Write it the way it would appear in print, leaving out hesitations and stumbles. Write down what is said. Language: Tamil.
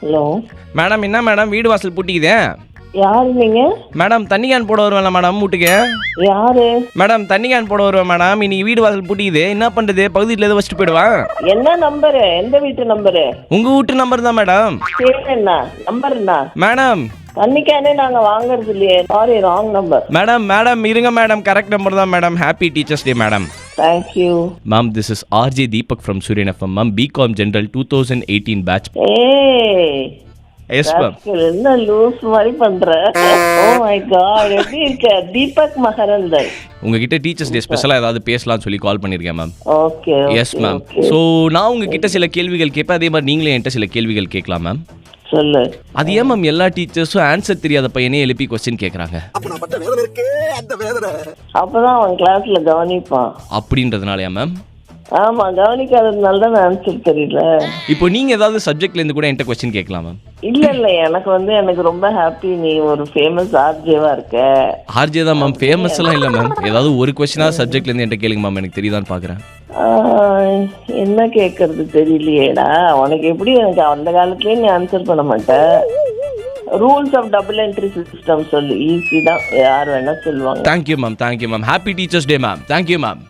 ஹலோ மேடம் என்ன மேடம் வீடு வாசல் பூட்டிக்குதே? யாரு நீங்க? மேடம் தண்ணி கேன் போட வருவேன்ல மேடம் வீட்டுக்கு. யாரு? மேடம் தண்ணி கேன் போட வருவேன் மேடம். இன்னைக்கு வீடு வாசல் பூட்டிக்குது, என்ன பண்றது? பகுதியில் எதை வச்சுட்டு போயிடுவான். என்ன நம்பரு? எந்த வீட்டு நம்பரு? உங்க வீட்டு நம்பர் தான் மேடம். பேர் என்ன? நம்பர் என்ன? மேடம் தண்ணிக்கானே நாங்க வாங்குறது இல்லையே. Sorry, wrong number. Madam madam இருங்க மேடம், கரெக்ட் நம்பர் தான் madam. Happy teachers day madam. Thank you ma'am this is RJ Deepak from Suryan FM. Ma'am BCom General 2018 batch. ஏய் எஸ் மேம். என்ன லூஸ் மாதிரி பண்ற? ஓ மை காட், எப்படி இருக்க? தீபக் மகரந்தன். உங்ககிட்ட டீச்சர்ஸ் டே ஸ்பெஷலாக ஏதாவது பேசலாம்னு சொல்லி கால் பண்ணியிருக்கேன் ma'am. Okay yes ma'am. So நான் உங்ககிட்ட சில கேள்விகள் கேட்பேன், அதே மாதிரி நீங்களும் என்கிட்ட சில கேள்விகள் கேட்கலாம் மேம். சொல்லு. அது ஏன் மேம் எல்லா டீச்சர்ஸும் ஆன்சர் தெரியாத பையனே எழுப்பி கொஸ்டின் கேட்குறாங்க? அப்பதான் அவன் கிளாஸ்ல கவனிப்பான். அப்படின்றதுனாலயா மேம்? ஆமா, கவனிக்காததுனால தான் ஆன்சர் தெரியல. இப்போ நீங்க ஏதாவது சப்ஜெக்ட்ல இருந்து கூட என்கிட்ட கொஸ்டின் கேட்கலாம் மேம். இல்ல எனக்கு ரொம்ப ஹாப்பி, நீ ஒரு ஃபேமஸ் ஆர்ஜேவா இருக்க. ஆர்ஜே தான் மேம், ஃபேமஸ் எல்லாம் இல்லை மேம். ஏதாவது ஒரு கொஸ்டினா சப்ஜெக்ட்ல இருந்து என்கிட்ட கேளுங்க மேம், எனக்கு தெரியுதான்னு பாக்குறேன். என்ன கேட்கறது தெரியலையேடா உனக்கு. எப்படி எனக்கு அந்த காலத்துலயே நீ ஆன்சர் பண்ண மாட்ட. Rules of double entry system சொல்லு, ஈஸி தான், யார் வேணா சொல்லுவாங்க. Thank you ma'am, thank you ma'am. Happy teachers day ma'am. Thank you ma'am.